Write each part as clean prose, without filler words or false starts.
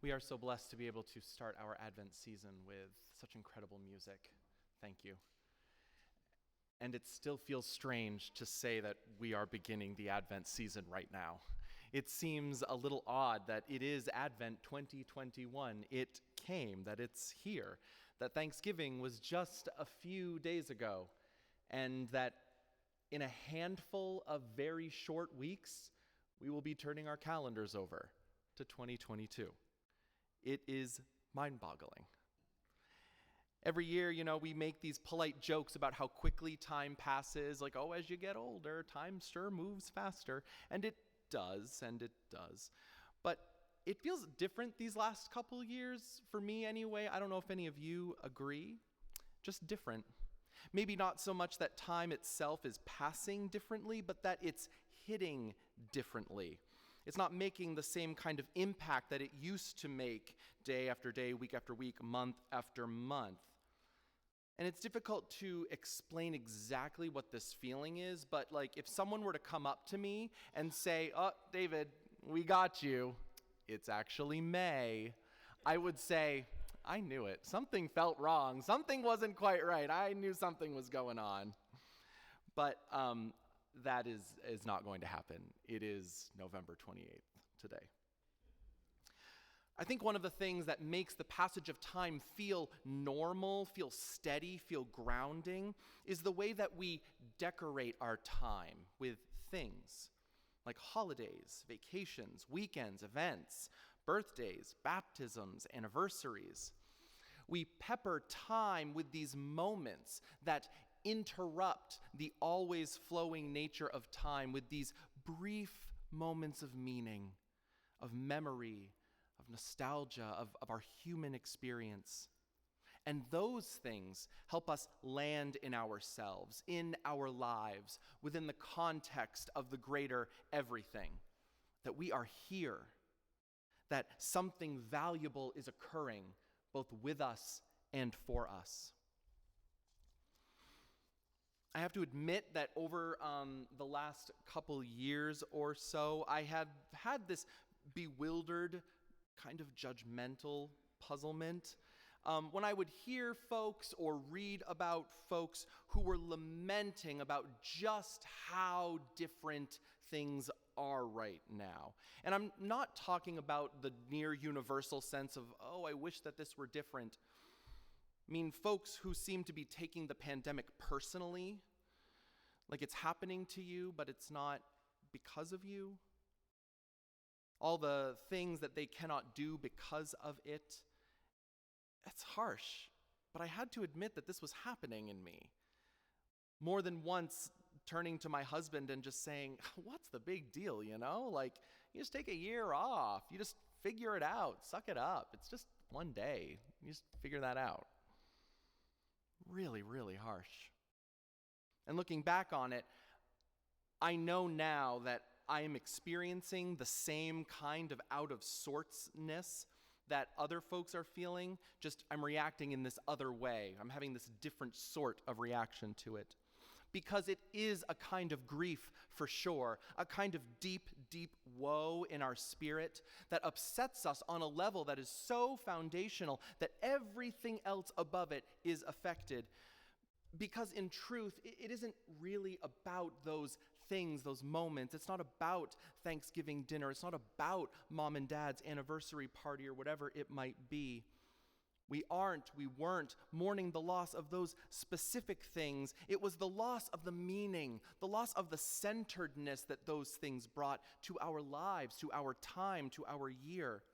We are so blessed to be able to start our Advent season with such incredible music. Thank you. And it still feels strange to say that we are beginning the Advent season right now. It seems a little odd that it is Advent 2021. It came, that it's here, that Thanksgiving was just a few days ago, and that in a handful of very short weeks, we will be turning our calendars over to 2022. It is mind-boggling. Every year, we make these polite jokes about how quickly time passes, like, oh, as you get older, time sure moves faster. And it does. But it feels different these last couple years, for me anyway. I don't know if any of you agree. Just different. Maybe not so much that time itself is passing differently, but that it's hitting differently. It's not making the same kind of impact that it used to make day after day, week after week, month after month. And it's difficult to explain exactly what this feeling is, but if someone were to come up to me and say, "Oh, David, we got you. It's actually May," I would say, "I knew it. Something felt wrong. Something wasn't quite right. I knew something was going on." But that is not going to happen. It is November 28th today. I think one of the things that makes the passage of time feel normal, feel steady, feel grounding, is the way that we decorate our time with things like holidays, vacations, weekends, events, birthdays, baptisms, anniversaries. We pepper time with these moments that interrupt the always flowing nature of time with these brief moments of meaning, of memory, of nostalgia, of our human experience. And those things help us land in ourselves, in our lives, within the context of the greater everything. That we are here, that something valuable is occurring both with us and for us. I have to admit that over the last couple years or so, I have had this bewildered, kind of judgmental puzzlement. When I would hear folks or read about folks who were lamenting about just how different things are right now. And I'm not talking about the near universal sense of, oh, I wish that this were different. I mean, folks who seem to be taking the pandemic personally, like it's happening to you, but it's not because of you. All the things that they cannot do because of it. It's harsh, but I had to admit that this was happening in me. More than once turning to my husband and just saying, what's the big deal, you just take a year off. You just figure it out. Suck it up. It's just one day. You just figure that out. Really, really harsh. And looking back on it, I know now that I am experiencing the same kind of out of sortsness that other folks are feeling, just I'm reacting in this other way. I'm having this different sort of reaction to it. Because it is a kind of grief for sure, a kind of deep, deep woe in our spirit that upsets us on a level that is so foundational that everything else above it is affected. Because in truth, it isn't really about those things, those moments. It's not about Thanksgiving dinner. It's not about mom and dad's anniversary party or whatever it might be. We weren't mourning the loss of those specific things. It was the loss of the meaning, the loss of the centeredness that those things brought to our lives, to our time, to our year.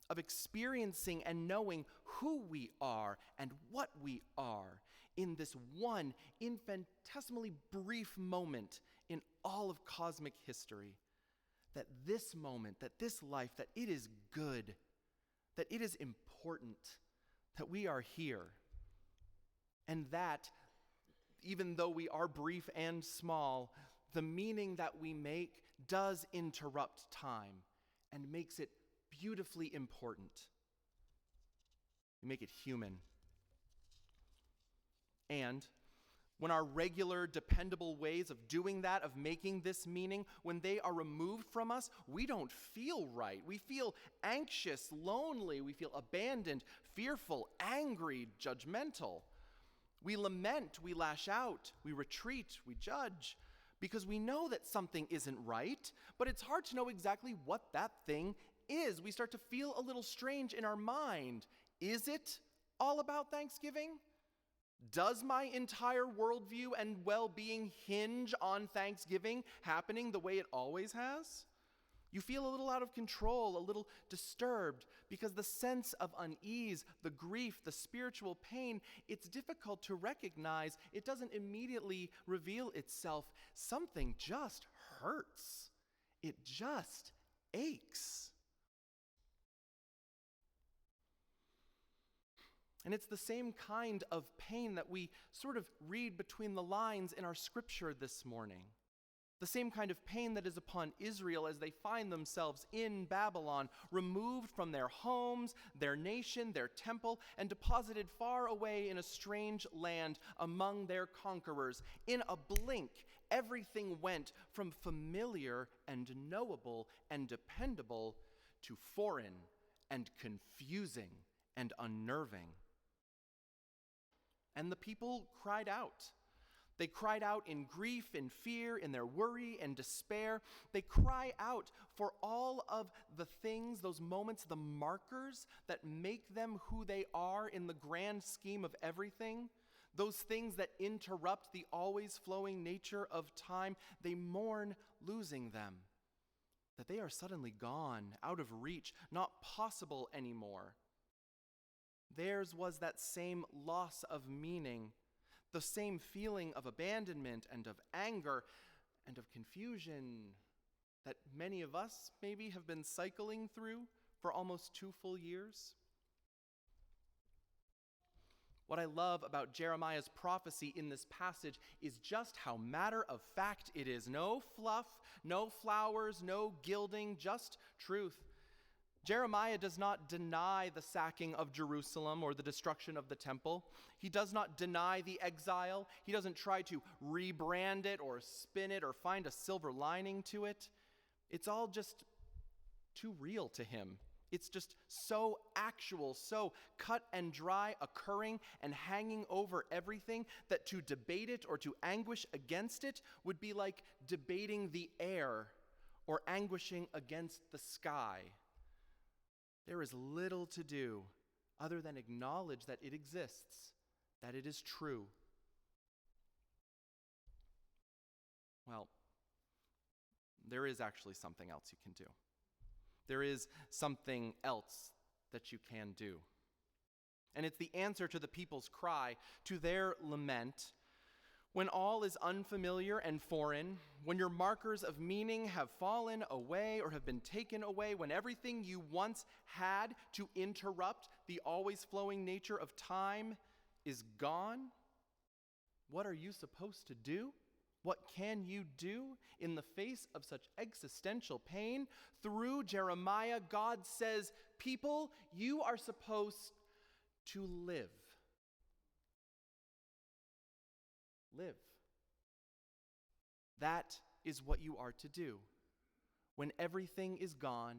Of experiencing and knowing who we are and what we are in this one infinitesimally brief moment in all of cosmic history. That this moment, that this life, that it is good, that it is important, that we are here. And that, even though we are brief and small, the meaning that we make does interrupt time and makes it beautifully important. We make it human. And when our regular, dependable ways of doing that, of making this meaning, when they are removed from us, we don't feel right. We feel anxious, lonely, we feel abandoned, fearful, angry, judgmental. We lament, we lash out, we retreat, we judge, because we know that something isn't right, but it's hard to know exactly what that thing is. We start to feel a little strange in our mind. Is it all about Thanksgiving? Does my entire worldview and well-being hinge on Thanksgiving happening the way it always has? You feel a little out of control, a little disturbed, because the sense of unease, the grief, the spiritual pain, it's difficult to recognize. It doesn't immediately reveal itself. Something just hurts. It just aches. And it's the same kind of pain that we sort of read between the lines in our scripture this morning. The same kind of pain that is upon Israel as they find themselves in Babylon, removed from their homes, their nation, their temple, and deposited far away in a strange land among their conquerors. In a blink, everything went from familiar and knowable and dependable to foreign and confusing and unnerving. And the people cried out. They cried out in grief, in fear, in their worry and despair. They cry out for all of the things, those moments, the markers that make them who they are in the grand scheme of everything. Those things that interrupt the always flowing nature of time. They mourn losing them, that they are suddenly gone, out of reach, not possible anymore. Theirs was that same loss of meaning, the same feeling of abandonment and of anger and of confusion that many of us maybe have been cycling through for almost 2 full years. What I love about Jeremiah's prophecy in this passage is just how matter of fact it is. No fluff, no flowers, no gilding, just truth. Jeremiah does not deny the sacking of Jerusalem or the destruction of the temple. He does not deny the exile. He doesn't try to rebrand it or spin it or find a silver lining to it. It's all just too real to him. It's just so actual, so cut and dry, occurring and hanging over everything that to debate it or to anguish against it would be like debating the air or anguishing against the sky. There is little to do other than acknowledge that it exists, that it is true. Well, there is actually something else you can do. There is something else that you can do. And it's the answer to the people's cry, to their lament. When all is unfamiliar and foreign, when your markers of meaning have fallen away or have been taken away, when everything you once had to interrupt the always flowing nature of time is gone, what are you supposed to do? What can you do in the face of such existential pain? Through Jeremiah, God says, people, you are supposed to live. Live. That is what you are to do. When everything is gone,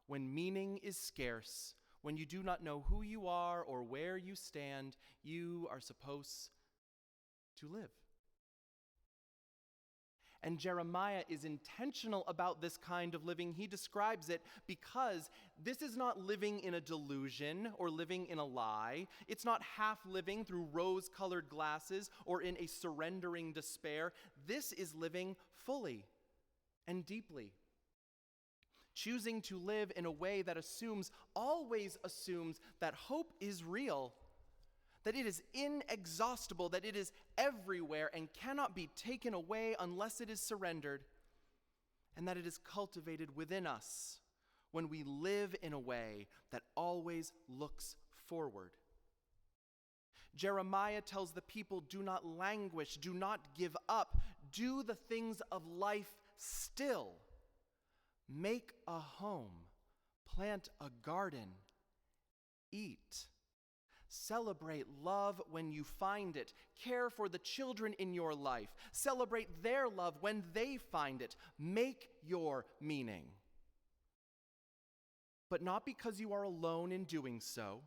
when meaning is scarce, when you do not know who you are or where you stand, you are supposed to live. And Jeremiah is intentional about this kind of living. He describes it because this is not living in a delusion or living in a lie. It's not half living through rose-colored glasses or in a surrendering despair. This is living fully and deeply. Choosing to live in a way that always assumes that hope is real, that it is inexhaustible, that it is everywhere and cannot be taken away unless it is surrendered, and that it is cultivated within us when we live in a way that always looks forward. Jeremiah tells the people, do not languish, do not give up, do the things of life still. Make a home, plant a garden, eat. Celebrate love when you find it. Care for the children in your life. Celebrate their love when they find it. Make your meaning. But not because you are alone in doing so,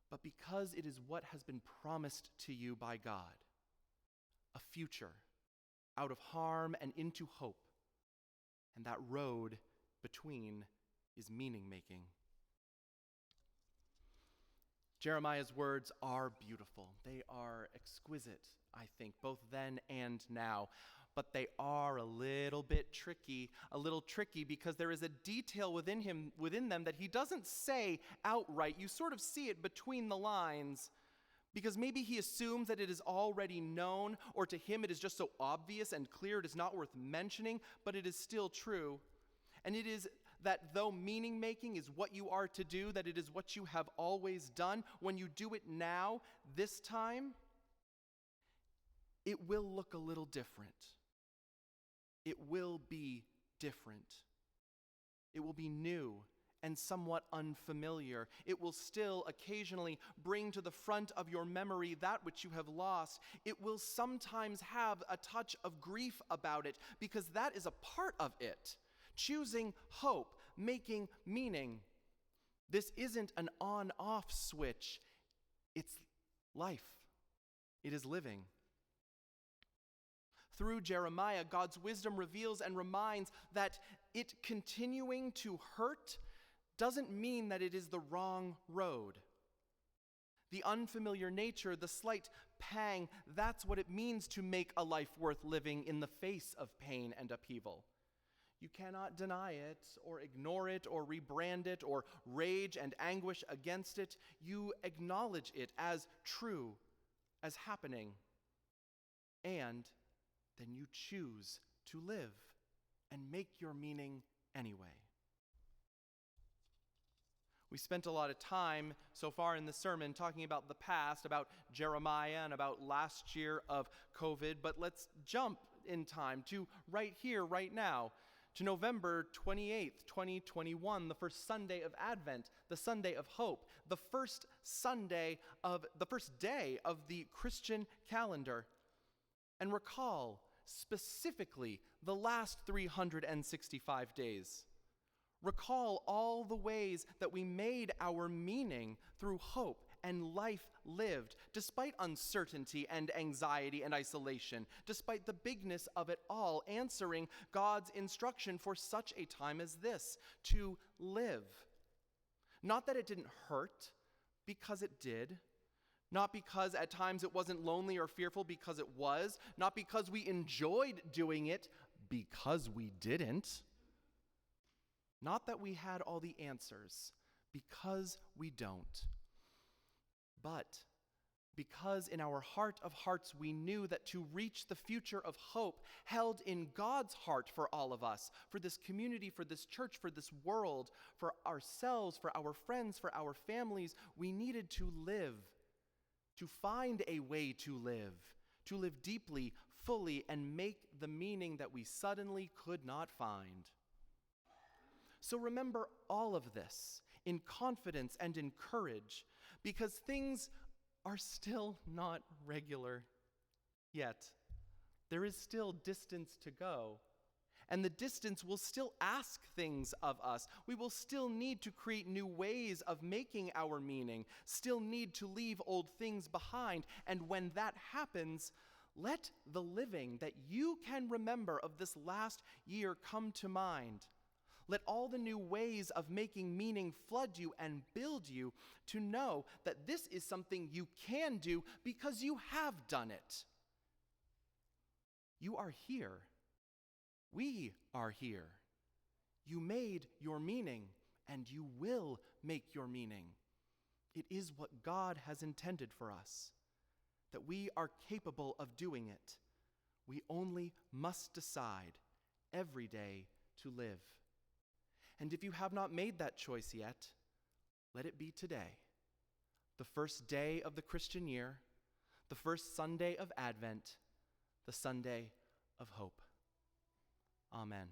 but because it is what has been promised to you by God. A future out of harm and into hope. And that road between is meaning making. Jeremiah's words are beautiful. They are exquisite, I think, both then and now. But they are a little tricky because there is a detail within them that he doesn't say outright. You sort of see it between the lines because maybe he assumes that it is already known, or to him it is just so obvious and clear it is not worth mentioning, but it is still true. And it is that though meaning making is what you are to do, that it is what you have always done, when you do it now, this time, it will look a little different. It will be different. It will be new and somewhat unfamiliar. It will still occasionally bring to the front of your memory that which you have lost. It will sometimes have a touch of grief about it, because that is a part of it. Choosing hope, making meaning. This isn't an on-off switch. It's life. It is living. Through Jeremiah, God's wisdom reveals and reminds that it continuing to hurt doesn't mean that it is the wrong road. The unfamiliar nature, the slight pang, that's what it means to make a life worth living in the face of pain and upheaval. You cannot deny it, or ignore it, or rebrand it, or rage and anguish against it. You acknowledge it as true, as happening, and then you choose to live and make your meaning anyway. We spent a lot of time so far in the sermon talking about the past, about Jeremiah and about last year of COVID, but let's jump in time to right here, right now, to November 28th, 2021, the first Sunday of Advent, the Sunday of Hope, the first day of the Christian calendar. And recall specifically the last 365 days. Recall all the ways that we made our meaning through hope and life lived, despite uncertainty and anxiety and isolation, despite the bigness of it all, answering God's instruction for such a time as this, to live. Not that it didn't hurt, because it did. Not because at times it wasn't lonely or fearful, because it was. Not because we enjoyed doing it, because we didn't. Not that we had all the answers, because we don't. But because in our heart of hearts we knew that to reach the future of hope held in God's heart for all of us, for this community, for this church, for this world, for ourselves, for our friends, for our families, we needed to live, to find a way to live deeply, fully, and make the meaning that we suddenly could not find. So remember all of this in confidence and in courage, because things are still not regular yet. There is still distance to go, and the distance will still ask things of us. We will still need to create new ways of making our meaning, still need to leave old things behind, and when that happens, let the living that you can remember of this last year come to mind. Let all the new ways of making meaning flood you and build you to know that this is something you can do because you have done it. You are here. We are here. You made your meaning, and you will make your meaning. It is what God has intended for us, that we are capable of doing it. We only must decide every day to live. And if you have not made that choice yet, let it be today, the first day of the Christian year, the first Sunday of Advent, the Sunday of hope. Amen.